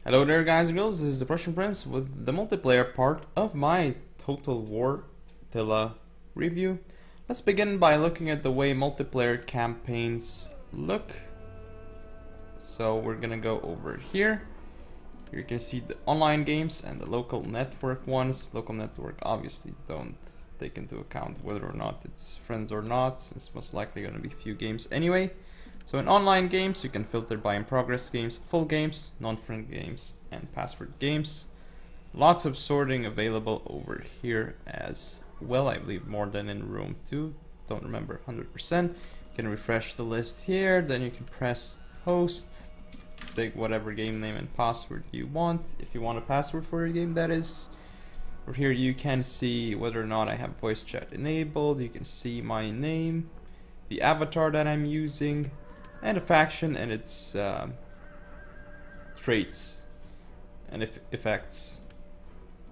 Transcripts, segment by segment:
Hello there guys and girls, this is the Prussian Prince with the multiplayer part of my Total War Attila review. Let's begin by looking at the way multiplayer campaigns look. So we're gonna go over here. Here you can see the online games and the local network ones. Local network obviously don't take into account whether or not it's friends or not, since most likely gonna be few games anyway. So in online games, you can filter by in progress games, full games, non-friend games, and password games. Lots of sorting available over here as well, I believe more than in Rome 2, don't remember 100%. You can refresh the list here, then you can press host, take whatever game name and password you want, if you want a password for your game that is. Over here you can see whether or not I have voice chat enabled, you can see my name, the avatar that I'm using, and a faction and its traits and effects.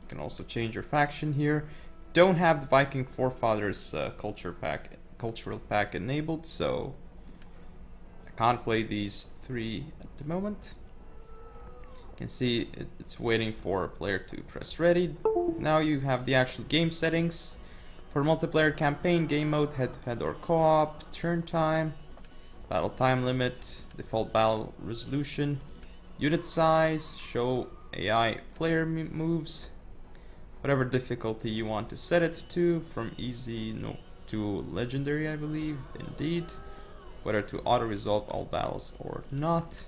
You can also change your faction here. Don't have the Viking Forefathers cultural pack enabled, so I can't play these three at the moment. You can see it's waiting for a player to press ready. Now you have the actual game settings for multiplayer campaign, game mode, head-to-head or co-op, turn time, battle time limit, default battle resolution, unit size, show AI player moves, whatever difficulty you want to set it to, from easy to legendary, I believe, indeed, whether to auto-resolve all battles or not.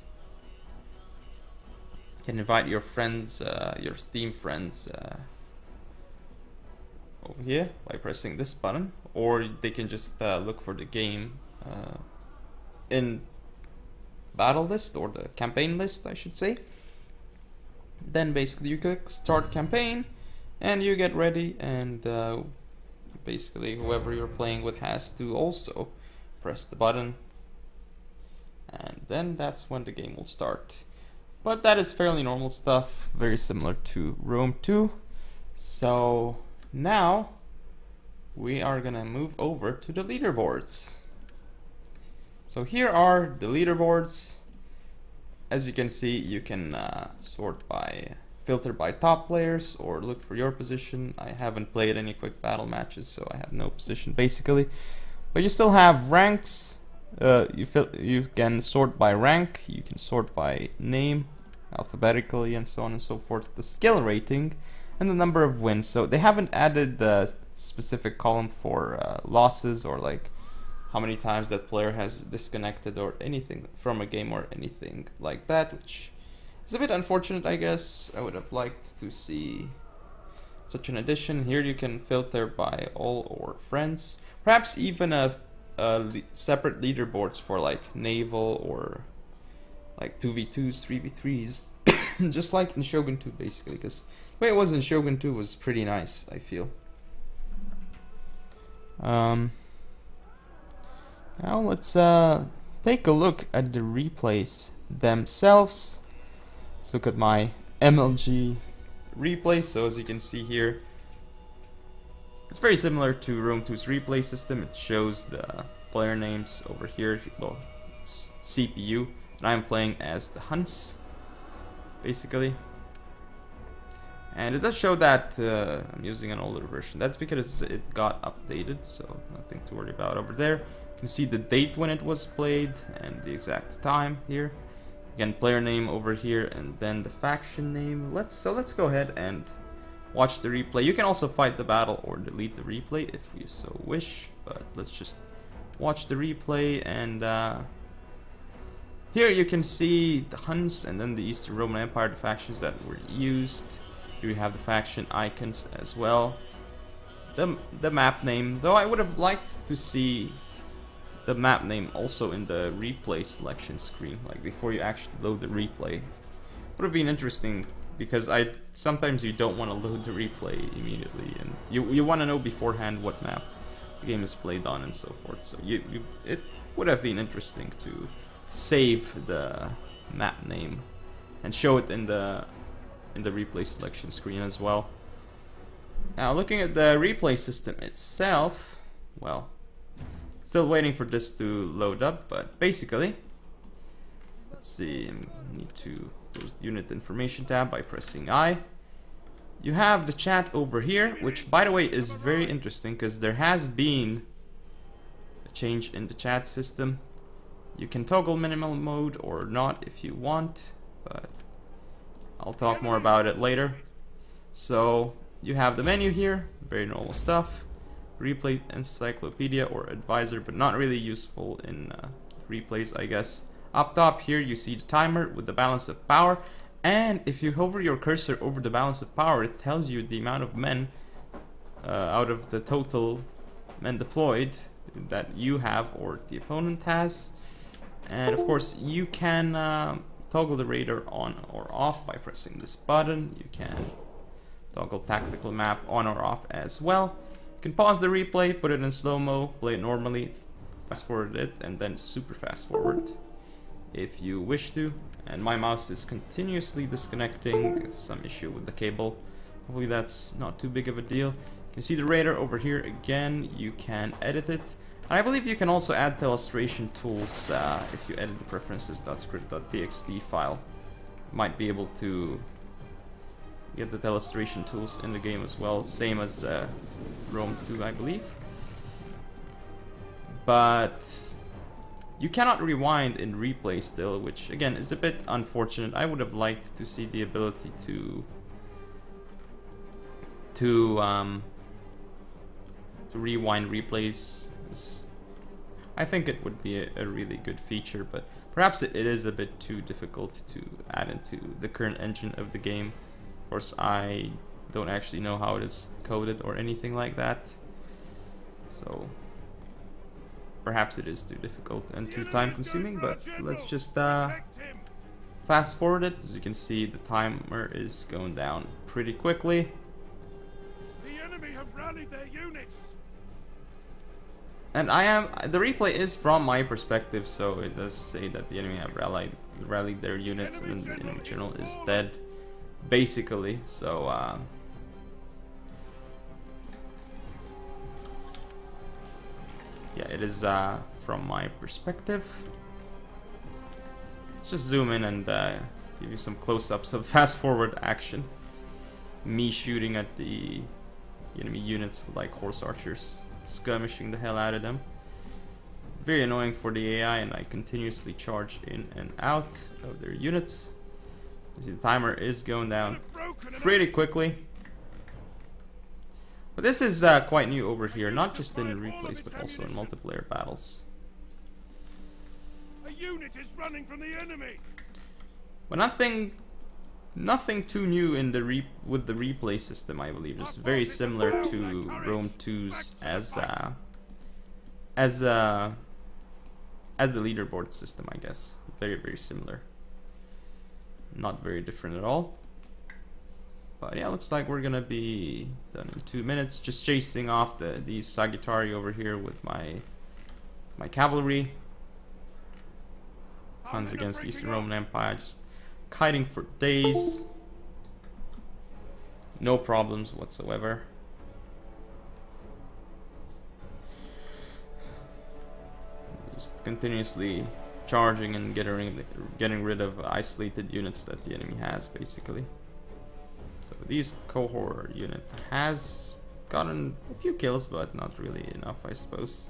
You can invite your friends, your Steam friends, over here by pressing this button, or they can just look for the game in battle list, or the campaign list I should say. Then basically you click start campaign and you get ready, and basically whoever you're playing with has to also press the button, and then that's when the game will start. But that is fairly normal stuff, very similar to Rome 2. So now we are gonna move over to the leaderboards. So here are the leaderboards. As you can see, you can filter by top players or look for your position. I haven't played any quick battle matches, so I have no position basically. But you still have ranks. You can sort by rank, you can sort by name, alphabetically, and so on and so forth. The skill rating and the number of wins. So they haven't added the specific column for losses, or like how many times that player has disconnected or anything from a game or anything like that, which is a bit unfortunate, I guess. I would have liked to see such an addition. Here you can filter by all or friends, perhaps even a separate leaderboards for like naval or like 2v2s, 3v3s, just like in Shogun 2 basically, because the way it was in Shogun 2 was pretty nice, I feel. Now let's take a look at the replays themselves. Let's look at my MLG replay. So as you can see here, it's very similar to Rome 2's replay system. It shows the player names over here. Well, it's CPU, and I'm playing as the Hunts, basically. And it does show that I'm using an older version. That's because it got updated, so nothing to worry about over there. You can see the date when it was played and the exact time here. Again, player name over here, and then the faction name. Let's go ahead and watch the replay. You can also fight the battle or delete the replay if you so wish, but let's just watch the replay. And here you can see the Huns and then the Eastern Roman Empire, the factions that were used. Here we have the faction icons as well. The map name, though I would have liked to see the map name also in the replay selection screen, like before you actually load the replay. Would have been interesting, because sometimes you don't want to load the replay immediately, and you want to know beforehand what map the game is played on and so forth. So it would have been interesting to save the map name and show it in the replay selection screen as well. Now looking at the replay system itself, well, still waiting for this to load up, but basically, let's see, I need to close the unit information tab by pressing I. You have the chat over here, which by the way is very interesting because there has been a change in the chat system. You can toggle minimal mode or not if you want, but I'll talk more about it later. So you have the menu here, very normal stuff. Replay encyclopedia or advisor, but not really useful in replays, I guess. Up top here you see the timer with the balance of power, and if you hover your cursor over the balance of power, it tells you the amount of men out of the total men deployed that you have or the opponent has. And of course you can toggle the radar on or off by pressing this button. You can toggle tactical map on or off as well. You can pause the replay, put it in slow-mo, play it normally, fast forward it, and then super fast forward if you wish to. And my mouse is continuously disconnecting, some issue with the cable. Hopefully that's not too big of a deal. You can see the radar over here again. You can edit it. And I believe you can also add the illustration tools if you edit the preferences.script.txt file. You might be able to get the illustration tools in the game as well, same as Rome 2, I believe. But you cannot rewind in replay still, which again is a bit unfortunate. I would have liked to see the ability to rewind replays. I think it would be a really good feature, but perhaps it is a bit too difficult to add into the current engine of the game. Of course, I don't actually know how it is coded or anything like that, so perhaps it is too difficult and too time consuming, but let's just fast forward it. As you can see, the timer is going down pretty quickly. The enemy have rallied their units. And the replay is from my perspective, so it does say that the enemy have rallied their units and the enemy general is dead, basically. So yeah, it is from my perspective. Let's just zoom in and give you some close-ups of fast forward action. Me shooting at the enemy units with like horse archers, skirmishing the hell out of them. Very annoying for the AI, and I continuously charge in and out of their units. You see the timer is going down pretty quickly. But this is quite new over here, not just in replays but also in multiplayer battles. A unit is running from the enemy. But nothing too new in the with the replay system, I believe. Just very similar to Rome 2's as the leaderboard system, I guess. Very similar. Not very different at all. But yeah, looks like we're gonna be done in 2 minutes. Just chasing off these Sagittari over here with my cavalry. Tons against the Eastern Roman Empire, just kiting for days. No problems whatsoever. Just continuously charging and getting rid of isolated units that the enemy has, basically. So these cohort unit has gotten a few kills, but not really enough, I suppose.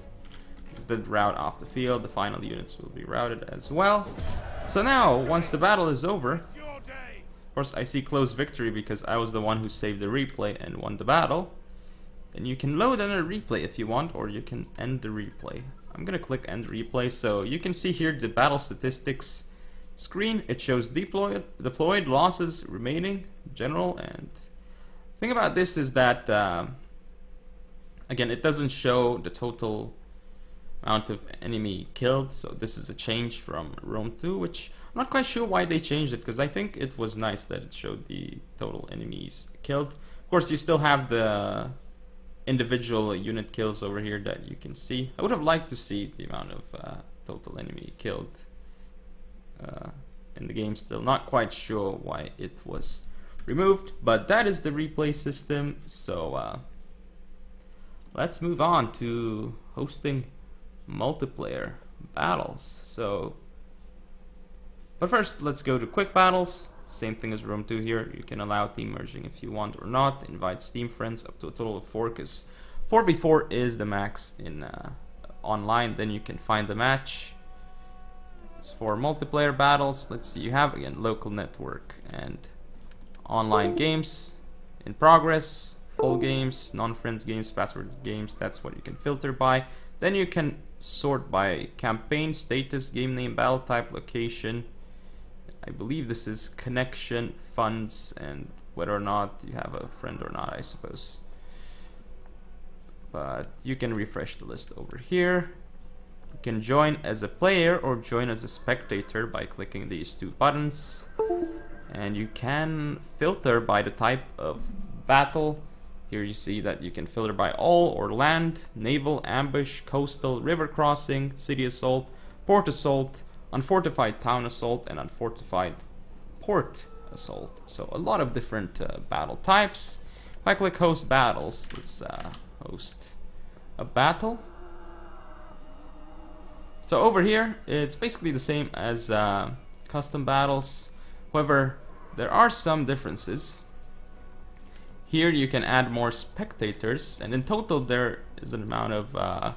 It's the route off the field. The final units will be routed as well. So now, once the battle is over, of course I see close victory because I was the one who saved the replay and won the battle. Then you can load another replay if you want, or you can end the replay. I'm gonna click end replay, so you can see here the battle statistics screen. It shows deployed, losses, remaining, general, and the thing about this is that again, it doesn't show the total amount of enemy killed. So this is a change from Rome 2, which I'm not quite sure why they changed it, because I think it was nice that it showed the total enemies killed. Of course, you still have the individual unit kills over here that you can see. I would have liked to see the amount of total enemy killed in the game still. Not quite sure why it was removed, but that is the replay system. So let's move on to hosting multiplayer battles. But first, let's go to quick battles. Same thing as room 2 here. You can allow team merging if you want or not. Invite Steam friends up to a total of 4, because 4v4 is the max in online. Then you can find the match. It's for multiplayer battles. Let's see, you have again local network and online games in progress, full games, non-friends games, password games. That's what you can filter by. Then you can sort by campaign, status, game name, battle type, location. I believe this is connection, funds, and whether or not you have a friend or not, I suppose. But you can refresh the list over here. You can join as a player or join as a spectator by clicking these 2 buttons. And you can filter by the type of battle. Here you see that you can filter by all or land, naval, ambush, coastal, river crossing, city assault, port assault, unfortified town assault, and unfortified port assault. So a lot of different battle types. If I click host battles, let's host a battle. So over here, it's basically the same as custom battles. However, there are some differences. Here you can add more spectators, and in total there is an amount of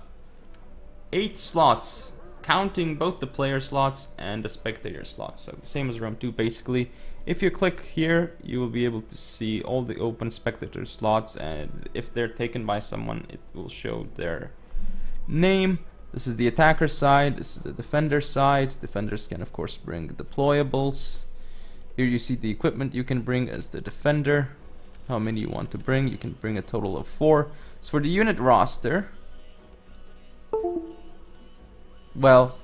8 slots, counting both the player slots and the spectator slots. So the same as round 2 basically. If you click here, you will be able to see all the open spectator slots, and if they're taken by someone, it will show their name. This is the attacker side, this is the defender side. Defenders can of course bring deployables. Here you see the equipment you can bring as the defender. How many you want to bring. You can bring a total of 4. So for the unit roster, well,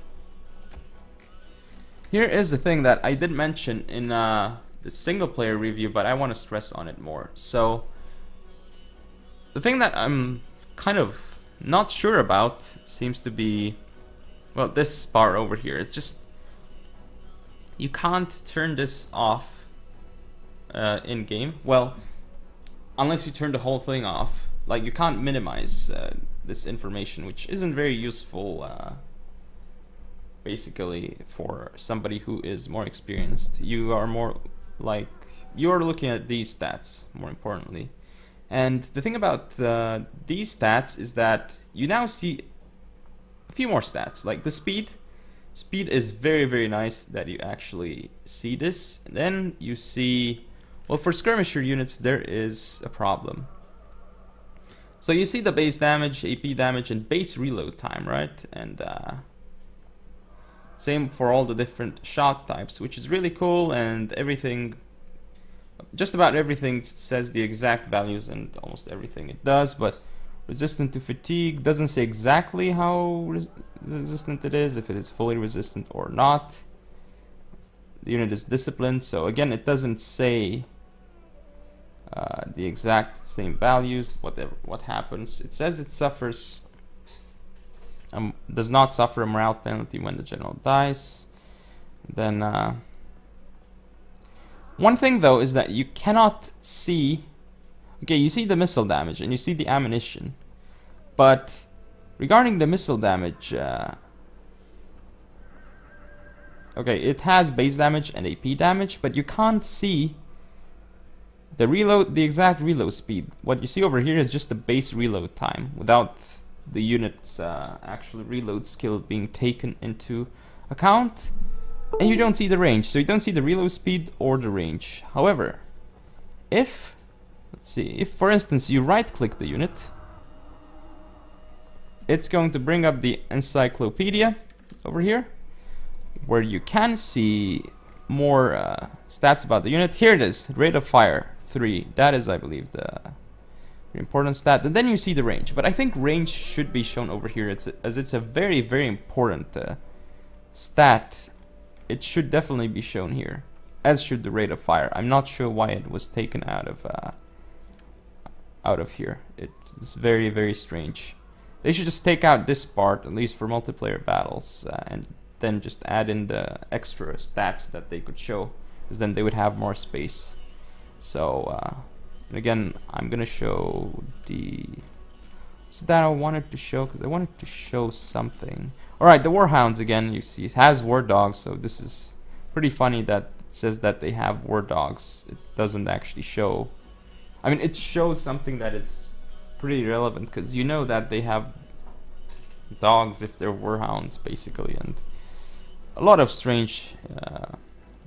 here is the thing that I did mention in the single player review, but I want to stress on it more. So the thing that I'm kind of not sure about seems to be, well, this bar over here. It's just, you can't turn this off in game. Well, unless you turn the whole thing off. Like, you can't minimize this information, which isn't very useful basically for somebody who is more experienced. You are more like, you're looking at these stats more importantly. And the thing about these stats is that you now see a few more stats, like the speed. Speed is very, very nice that you actually see this. And then you see, well, for skirmisher units there is a problem. So you see the base damage, AP damage, and base reload time, right? And same for all the different shot types, which is really cool, and everything, just about everything says the exact values, and almost everything it does. But resistant to fatigue doesn't say exactly how resistant it is, if it is fully resistant or not. The unit is disciplined, so again it doesn't say the exact same values. What happens? It says it suffers, does not suffer a morale penalty when the general dies. Then one thing though is that you cannot see. Okay, you see the missile damage and you see the ammunition, but regarding the missile damage, okay, it has base damage and AP damage, but you can't see the reload, the exact reload speed. What you see over here is just the base reload time without the unit's actual reload skill being taken into account, and you don't see the range, so you don't see the reload speed or the range. However, if, let's see, if for instance you right click the unit, it's going to bring up the encyclopedia over here, where you can see more stats about the unit. Here it is, rate of fire 3. That is, I believe, the important stat. And then you see the range, but I think range should be shown over here, as it's a very, very important stat. It should definitely be shown here, as should the rate of fire. I'm not sure why it was taken out of here. It's very, very strange. They should just take out this part, at least for multiplayer battles, and then just add in the extra stats that they could show, because then they would have more space. So and again, I'm gonna show the that I wanted to show, because I wanted to show something. Alright, the Warhounds again, you see it has war dogs, so this is pretty funny that says that they have war dogs. It doesn't actually show. I mean, it shows something that is pretty relevant, because you know that they have dogs if they're warhounds, basically, and a lot of strange,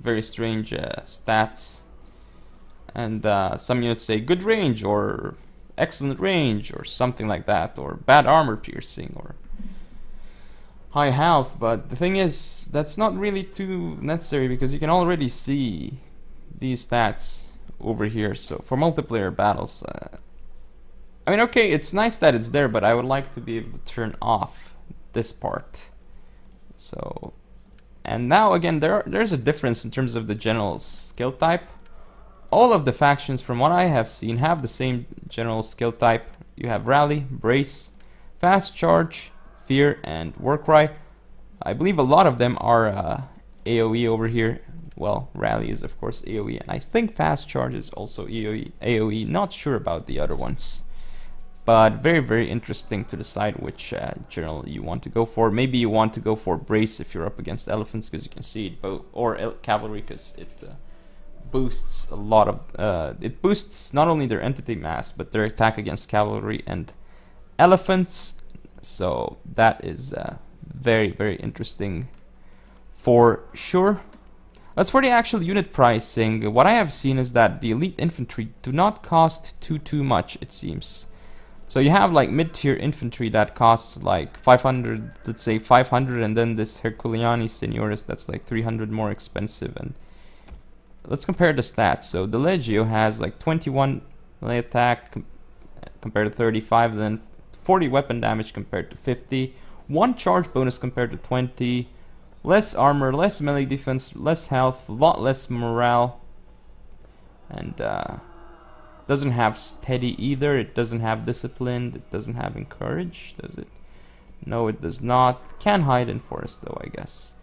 very strange stats. And some units say good range, or excellent range, or something like that, or bad armor piercing, or high health. But the thing is, that's not really too necessary, because you can already see these stats over here. So for multiplayer battles, I mean, okay, it's nice that it's there, but I would like to be able to turn off this part. So, and now again, there's a difference in terms of the general skill type. All of the factions, from what I have seen, have the same general skill type. You have Rally, Brace, Fast Charge, Fear, and Warcry. I believe a lot of them are AoE over here. Well, Rally is of course AoE, and I think Fast Charge is also AoE. Not sure about the other ones. But very, very interesting to decide which general you want to go for. Maybe you want to go for Brace if you're up against elephants, because you can see it, or cavalry, because it boosts a lot of it boosts not only their entity mass but their attack against cavalry and elephants. So that is very, very interesting for sure. As for the actual unit pricing, what I have seen is that the elite infantry do not cost too much, it seems. So you have like mid-tier infantry that costs like 500, let's say 500, and then this Herculeani Senioris that's like 300 more expensive. And let's compare the stats. So the Legio has like 21 melee attack compared to 35, and then 40 weapon damage compared to 50, 1 charge bonus compared to 20, less armor, less melee defense, less health, a lot less morale, and doesn't have steady either. It doesn't have disciplined. It doesn't have encourage, does it? No, it does not. Can hide in forest though, I guess.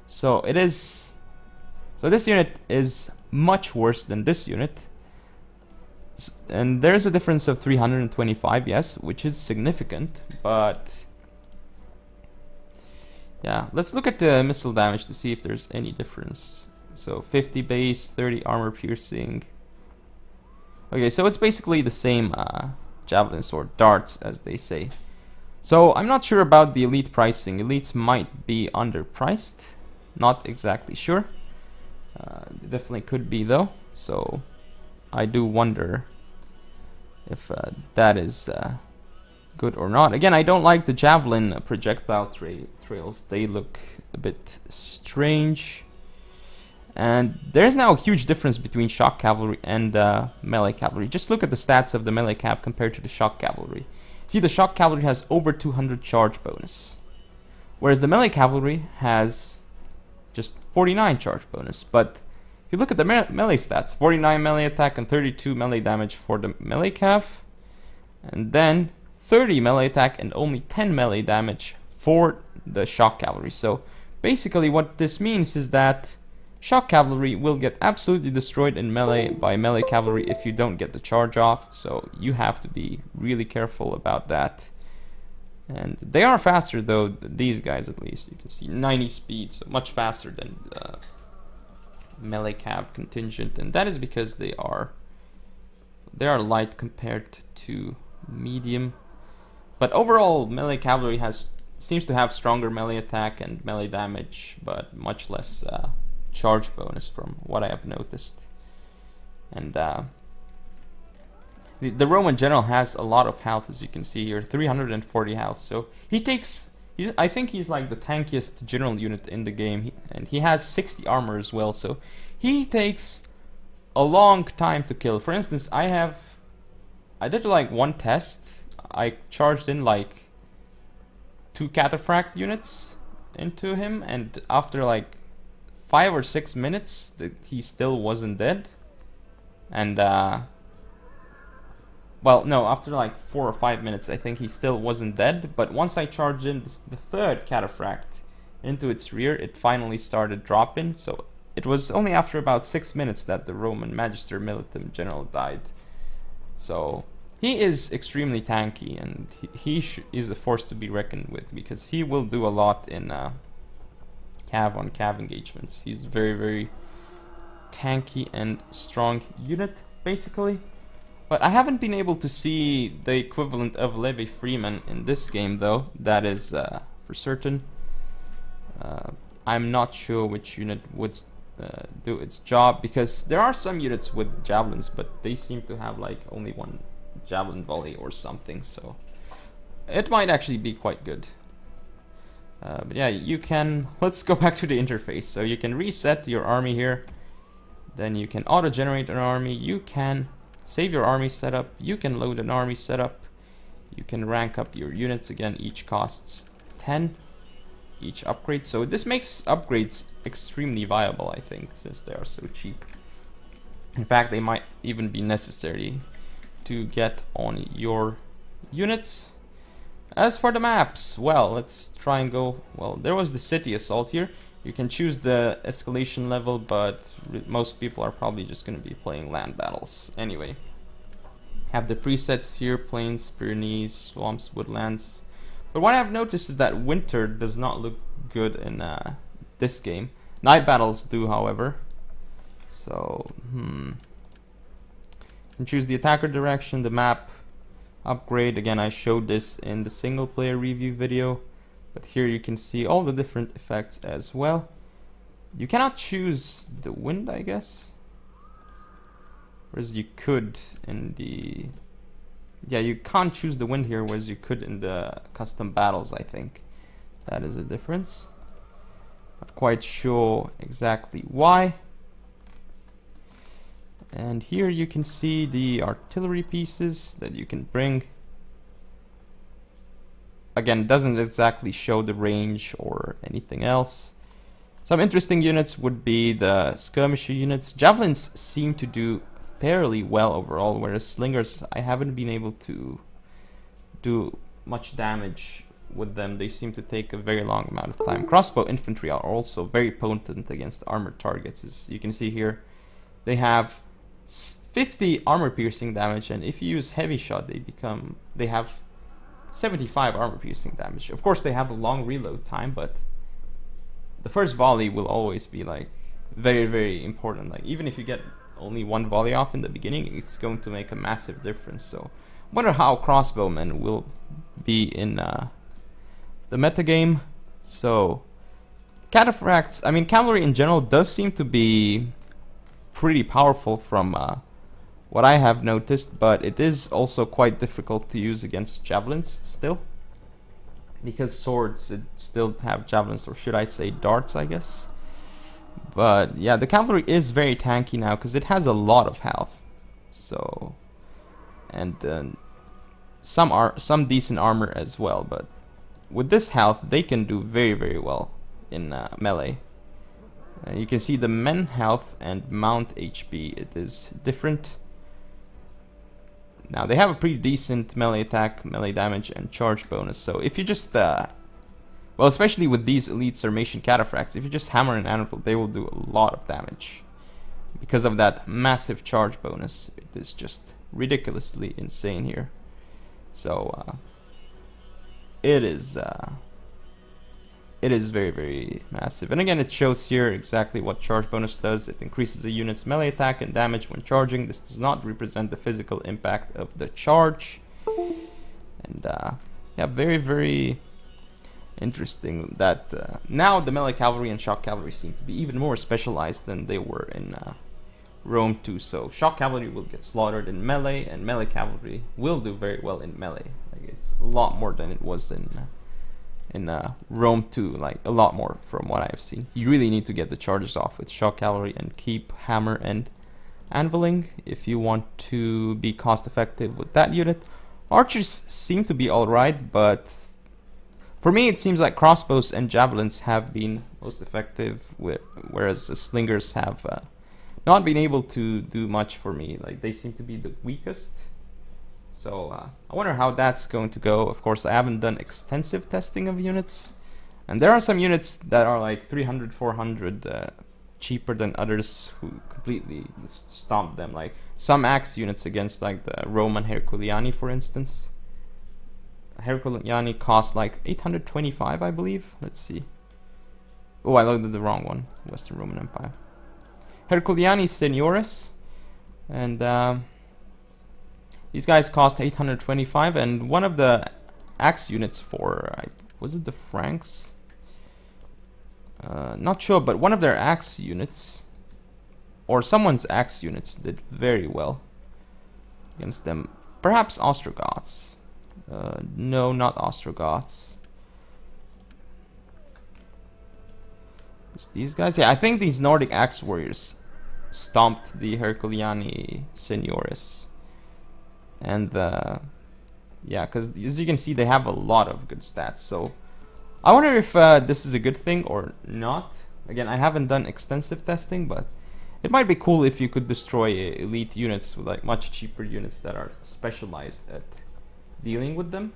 So it is. So this unit is much worse than this unit, and there's a difference of 325, yes, which is significant. But yeah, let's look at the missile damage to see if there's any difference. So 50 base, 30 armor piercing. Okay, so it's basically the same javelins or darts, as they say. So I'm not sure about the elite pricing. Elites might be underpriced. Not exactly sure. Definitely could be though. So I do wonder if that is good or not. Again, I don't like the javelin projectile trails. They look a bit strange. And there's now a huge difference between shock cavalry and melee cavalry. Just look at the stats of the melee cav compared to the shock cavalry. See, the shock cavalry has over 200 charge bonus, whereas the melee cavalry has just 49 charge bonus. But if you look at the melee stats, 49 melee attack and 32 melee damage for the melee cav, and then 30 melee attack and only 10 melee damage for the shock cavalry. So basically what this means is that shock cavalry will get absolutely destroyed in melee by melee cavalry if you don't get the charge off. So you have to be really careful about that. And they are faster though, these guys at least. You can see 90 speed, so much faster than melee cav contingent, and that is because they are light compared to medium. But overall, melee cavalry seems to have stronger melee attack and melee damage, but much less charge bonus from what I have noticed. And the Roman general has a lot of health, as you can see here, 340 health. So I think he's like the tankiest general unit in the game, and he has 60 armor as well. So he takes a long time to kill. For instance, I did like one test. I charged in like 2 cataphract units into him, and after like 5 or 6 minutes, he still wasn't dead. And well, no, after like 4 or 5 minutes, I think he still wasn't dead. But once I charged in the 3rd cataphract into its rear, it finally started dropping. So it was only after about 6 minutes that the Roman Magister Militum general died. So he is extremely tanky, and he is a force to be reckoned with, because he will do a lot in cav on cav engagements. He's very, very tanky and strong unit, basically. But I haven't been able to see the equivalent of Levi Freeman in this game, though. That is for certain. I'm not sure which unit would do its job, because there are some units with javelins, but they seem to have like only one javelin volley or something, so it might actually be quite good. But yeah, you can... Let's go back to the interface. So you can reset your army here. Then you can auto-generate an army. You can save your army setup. You can load an army setup. You can rank up your units again. Each costs 10. Each upgrade. So this makes upgrades extremely viable, I think, since they are so cheap. In fact, they might even be necessary to get on your units. As for the maps, well, let's try and go... Well, there was the city assault here. You can choose the escalation level, but most people are probably just going to be playing land battles anyway. Have the presets here: plains, Pyrenees, swamps, woodlands. But what I've noticed is that winter does not look good in this game. Night battles do, however. So, you can choose the attacker direction, the map, upgrade. Again, I showed this in the single player review video, but here you can see all the different effects as well. You cannot choose the wind, I guess, whereas you could in the... Yeah, you can't choose the wind here, whereas you could in the custom battles, I think. That is a difference. Not quite sure exactly why. And here you can see the artillery pieces that you can bring. Again, doesn't exactly show the range or anything else. Some interesting units would be the skirmisher units. Javelins seem to do fairly well overall, whereas slingers, I haven't been able to do much damage with them. They seem to take a very long amount of time. Crossbow infantry are also very potent against armored targets. As you can see here, they have 50 armor piercing damage, and if you use heavy shot, they have 75 armor piercing damage. Of course, they have a long reload time, but the first volley will always be like very, very important. Like, even if you get only one volley off in the beginning, it's going to make a massive difference. So I wonder how crossbowmen will be in the metagame. So cataphracts, I mean, cavalry in general does seem to be pretty powerful from what I have noticed, but it is also quite difficult to use against javelins still, because swords still have javelins, or should I say darts, I guess. But yeah, the cavalry is very tanky now because it has a lot of health. So, and some decent armor as well, but with this health they can do very, very well in melee. You can see the men health and mount HP, it is different. Now they have a pretty decent melee attack, melee damage, and charge bonus. So if you just well, especially with these elite Sarmatian cataphracts, if you just hammer an anvil, they will do a lot of damage because of that massive charge bonus. It is just ridiculously insane here. So it is very, very massive. And again, it shows here exactly what charge bonus does. It increases a unit's melee attack and damage when charging. This does not represent the physical impact of the charge. And yeah, very, very interesting that now the melee cavalry and shock cavalry seem to be even more specialized than they were in Rome 2. So shock cavalry will get slaughtered in melee, and melee cavalry will do very well in melee. Like, it's a lot more than it was in Rome 2, like a lot more from what I've seen. You really need to get the charges off with shock cavalry and keep hammer and anviling if you want to be cost effective with that unit. Archers seem to be alright, but for me it seems like crossbows and javelins have been most effective, whereas the slingers have not been able to do much for me. Like, they seem to be the weakest. So I wonder how that's going to go. Of course, I haven't done extensive testing of units, and there are some units that are like 300, 400 cheaper than others who completely stomp them. Like some axe units against like the Roman Herculiani, for instance. Herculiani cost like 825, I believe. Let's see. Oh, I loaded the wrong one. Western Roman Empire. Herculiani Seniores, and these guys cost 825, and one of the axe units for, was it the Franks? Not sure, but one of their axe units, or someone's axe units, did very well against them. Perhaps Ostrogoths. No, not Ostrogoths. It's these guys? Yeah, I think these Nordic axe warriors stomped the Herculiani Seniores. And yeah, because as you can see, they have a lot of good stats. So I wonder if this is a good thing or not. Again, I haven't done extensive testing, but it might be cool if you could destroy elite units with like much cheaper units that are specialized at dealing with them,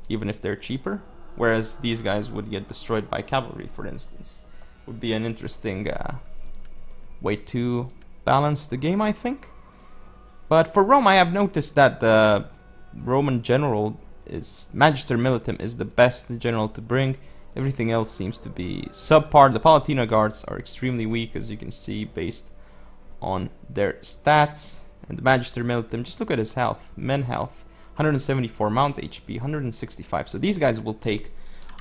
even if they're cheaper. Whereas these guys would get destroyed by cavalry, for instance. Would be an interesting way to balance the game, I think. But for Rome, I have noticed that the Roman general Magister Militum is the best general to bring. Everything else seems to be subpar. The Palatina guards are extremely weak, as you can see, based on their stats. And the Magister Militum, just look at his health. Men health, 174, mount HP, 165. So these guys will take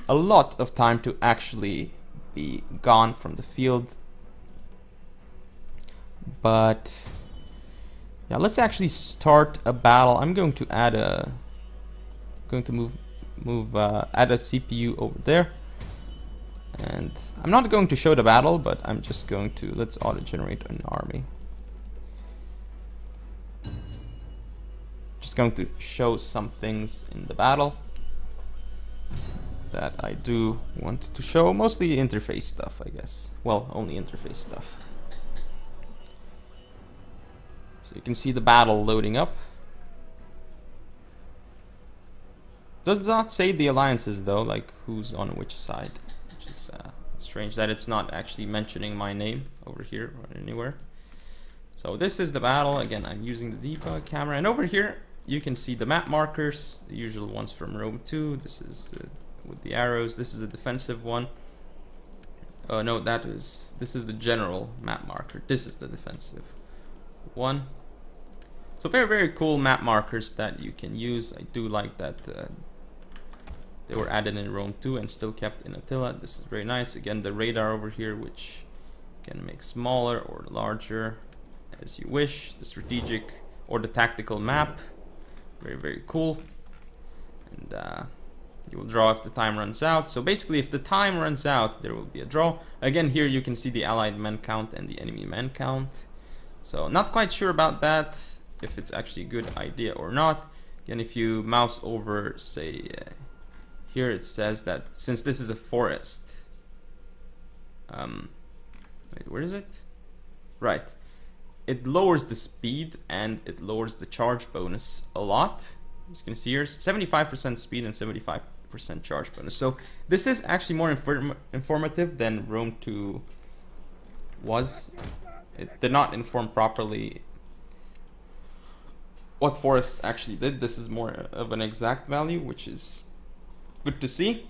a lot of time to actually be gone from the field. But yeah, let's actually start a battle. I'm going to add a add a CPU over there. And I'm not going to show the battle, but I'm just going to, let's auto-generate an army. Just going to show some things in the battle that I do want to show. Mostly interface stuff, I guess. Well, only interface stuff. So you can see the battle loading up. Does not say the alliances though, like who's on which side. Which is strange that it's not actually mentioning my name over here or anywhere. So this is the battle. Again, I'm using the debug camera, and over here you can see the map markers, the usual ones from Rome 2. This is with the arrows. This is a defensive one. Oh no, this is the general map marker. This is the defensive one. So very, very cool map markers that you can use. I do like that they were added in Rome 2 and still kept in Attila. This is very nice. Again, the radar over here, which you can make smaller or larger as you wish. The strategic or the tactical map, very, very cool. And you will draw if the time runs out. So basically, if the time runs out, there will be a draw. Again, here you can see the allied men count and the enemy men count. So not quite sure about that, if it's actually a good idea or not. Again, if you mouse over, say, here it says that since this is a forest, wait, where is it? Right. It lowers the speed and it lowers the charge bonus a lot. As you can see here, 75% speed and 75% charge bonus. So this is actually more informative than Rome 2 was. It did not inform properly what forests actually did. This is more of an exact value, which is good to see.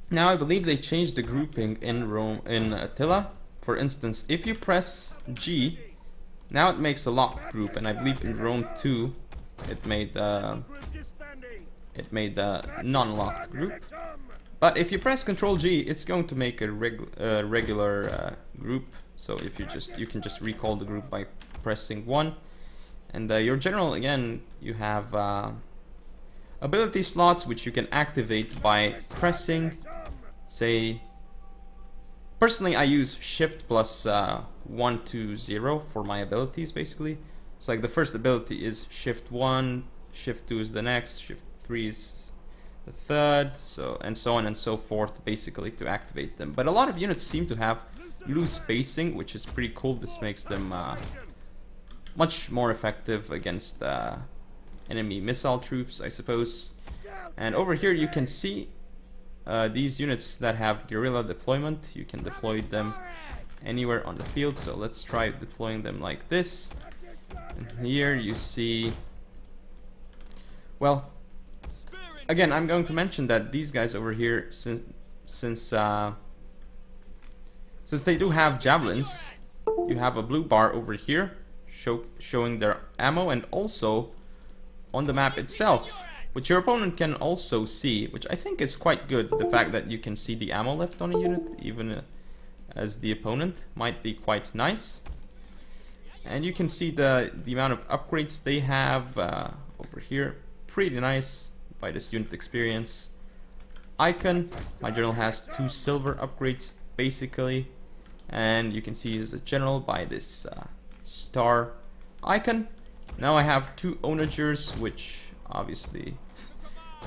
Now I believe they changed the grouping in Attila. For instance, if you press G, now it makes a locked group, and I believe in Rome 2 it made a non-locked group. But if you press Ctrl G, it's going to make a regular group. So if you can just recall the group by pressing 1. And your general, again, you have ability slots which you can activate by pressing, say, personally I use Shift plus 1 to 0 for my abilities, basically. So like the first ability is Shift 1, Shift 2 is the next, Shift 3 is the third, so and so on and so forth, basically, to activate them. But a lot of units seem to have loose spacing, which is pretty cool. This makes them much more effective against enemy missile troops, I suppose. And over here you can see these units that have guerrilla deployment. You can deploy them anywhere on the field, so let's try deploying them like this. And here you see, well, again, I'm going to mention that these guys over here, since they do have javelins, you have a blue bar over here showing their ammo, and also on the map itself, which your opponent can also see, which I think is quite good. The fact that you can see the ammo left on a unit, even as the opponent, might be quite nice. And you can see the amount of upgrades they have over here. Pretty nice by this unit experience. Icon, my general has 2 silver upgrades basically, and you can see as a general by this star icon. Now I have 2 onagers, which obviously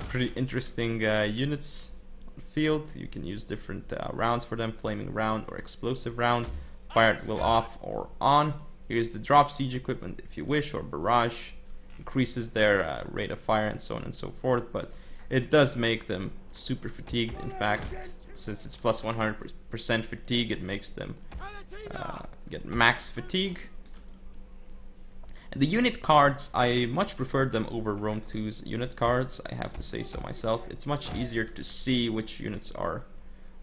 pretty interesting units on field. You can use different rounds for them, flaming round or explosive round, fire at will off or on. Here's the drop siege equipment if you wish, or barrage, increases their rate of fire and so on and so forth, but it does make them super fatigued. In fact, since it's plus 100% fatigue, it makes them get max fatigue. And the unit cards, I much prefer them over Rome 2's unit cards, I have to say so myself. It's much easier to see which units are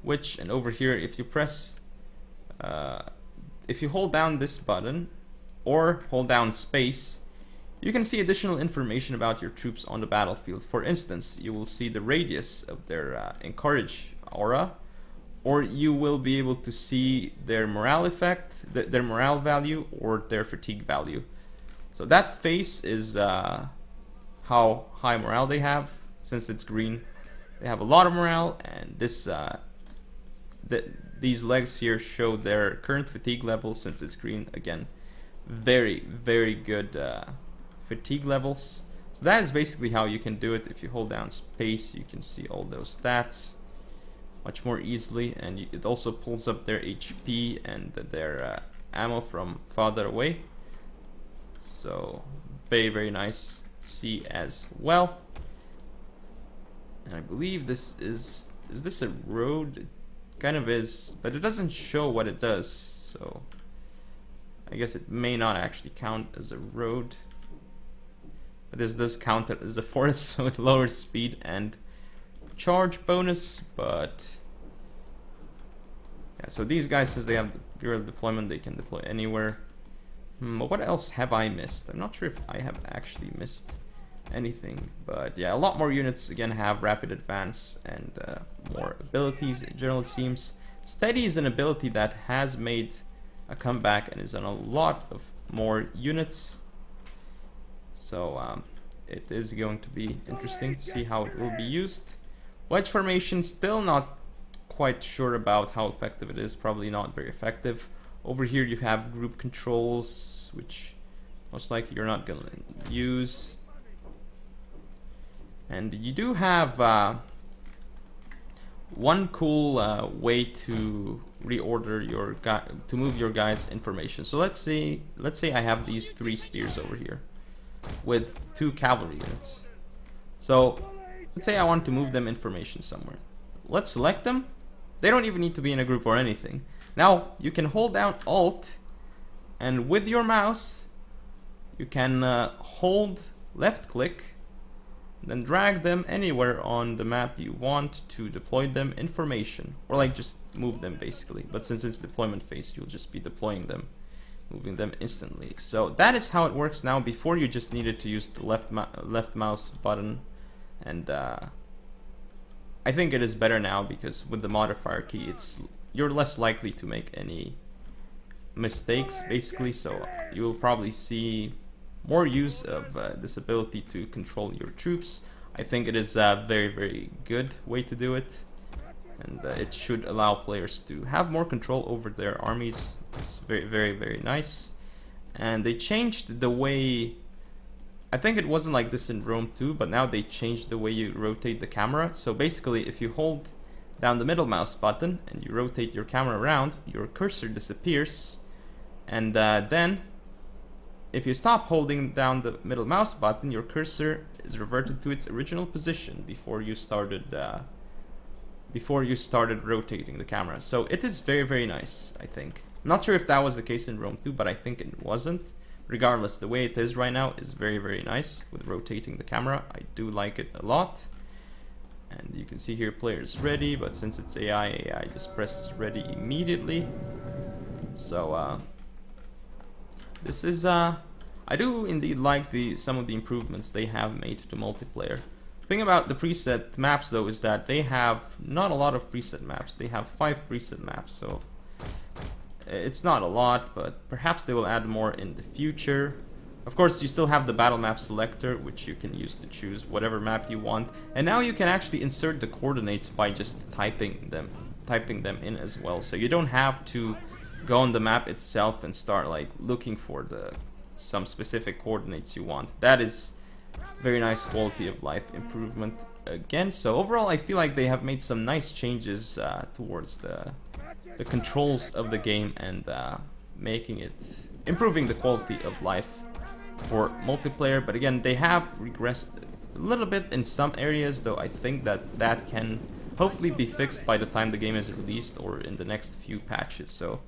which, and over here if you press if you hold down this button or hold down space, you can see additional information about your troops on the battlefield. For instance, you will see the radius of their encourage aura, or you will be able to see their morale effect, their morale value, or their fatigue value. So that face is how high morale they have. Since it's green, they have a lot of morale, and this these legs here show their current fatigue level. Since it's green, again, very, very good fatigue levels. So that is basically how you can do it. If you hold down space, you can see all those stats much more easily, and it also pulls up their HP and their ammo from farther away. So very, very nice to see as well. And I believe this is this a road? It kind of is, but it doesn't show what it does, so I guess it may not actually count as a road. But this does count it as a forest, so it lowers speed and charge bonus. But yeah, so these guys, since they have the pure deployment, they can deploy anywhere. But what else have I missed? I'm not sure if I have actually missed anything, but yeah, a lot more units again have rapid advance and more abilities. In general, it seems steady is an ability that has made a comeback and is on a lot of more units. So it is going to be interesting to see how it will be used. Wedge formation, still not quite sure about how effective it is. Probably not very effective. Over here you have group controls, which most likely you're not gonna use. And you do have one cool way to reorder your to move your guys' information. So let's say I have these 3 spears over here with 2 cavalry units. So let's say I want to move them information somewhere. Let's select them. They don't even need to be in a group or anything. Now you can hold down Alt, and with your mouse you can hold left click, then drag them anywhere on the map you want to deploy them information, or like just move them basically. But since it's deployment phase, you'll just be deploying them, moving them instantly. So that is how it works now. Before, you just needed to use the left mouse button, and I think it is better now because with the modifier key, you're less likely to make any mistakes basically. So you will probably see more use of this ability to control your troops. I think it is a very, very good way to do it, and it should allow players to have more control over their armies. It's very, very, very nice. And they changed the way, I think it wasn't like this in Rome 2, but now they changed the way you rotate the camera. So basically, if you hold down the middle mouse button and you rotate your camera around, your cursor disappears, and then if you stop holding down the middle mouse button, your cursor is reverted to its original position before you started rotating the camera. So it is very, very nice, I think. I'm not sure if that was the case in Rome 2, but I think it wasn't. Regardless, the way it is right now is very, very nice with rotating the camera. I do like it a lot. And you can see here players ready, but since it's AI just presses ready immediately. So This is I do indeed like some of the improvements they have made to multiplayer. The thing about the preset maps though is that they have not a lot of preset maps. They have 5 preset maps, so it's not a lot, but perhaps they will add more in the future. Of course, you still have the battle map selector, which you can use to choose whatever map you want. And now you can actually insert the coordinates by just typing them in as well. So you don't have to go on the map itself and start like looking for some specific coordinates you want. That is very nice quality of life improvement again. So overall, I feel like they have made some nice changes towards the controls of the game and improving the quality of life for multiplayer. But again, they have regressed a little bit in some areas, though I think that can hopefully be fixed by the time the game is released or in the next few patches. So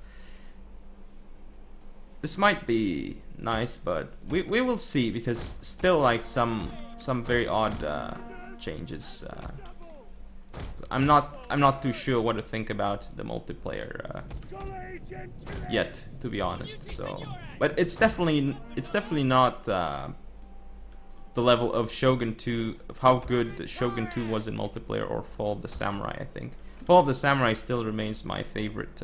this might be nice, but we will see, because still like some very odd changes. I'm not too sure what to think about the multiplayer yet, to be honest. So, but it's definitely not the level of Shogun 2, of how good Shogun 2 was in multiplayer, or Fall of the Samurai. I think Fall of the Samurai still remains my favorite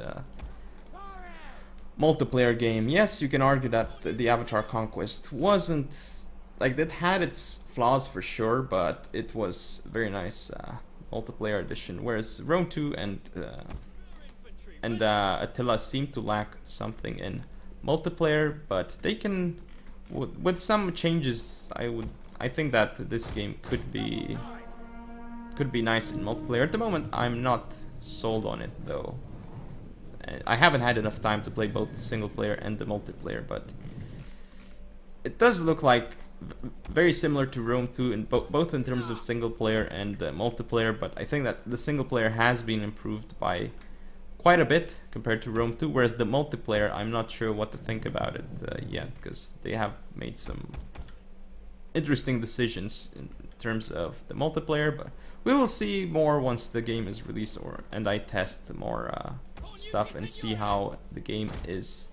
multiplayer game. Yes, you can argue that the Avatar Conquest wasn't like, it had its flaws for sure, but it was very nice multiplayer edition. Whereas Rome 2 and Attila seem to lack something in multiplayer, but they can, with some changes, I think that this game could be nice in multiplayer. At the moment, I'm not sold on it though. I haven't had enough time to play both the single player and the multiplayer, but it does look like very similar to Rome 2 in both in terms of single player and multiplayer. But I think that the single player has been improved by quite a bit compared to Rome 2, whereas the multiplayer, I'm not sure what to think about it yet, because they have made some interesting decisions in terms of the multiplayer. But we will see more once the game is released, and I test more stuff and see how the game is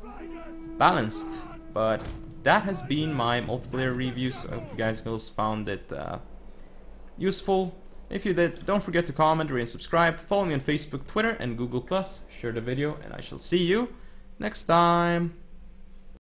balanced. But that has been my multiplayer review, so I hope you guys found it useful. If you did, don't forget to comment, rate, and subscribe. Follow me on Facebook, Twitter, and Google+. Share the video, and I shall see you next time.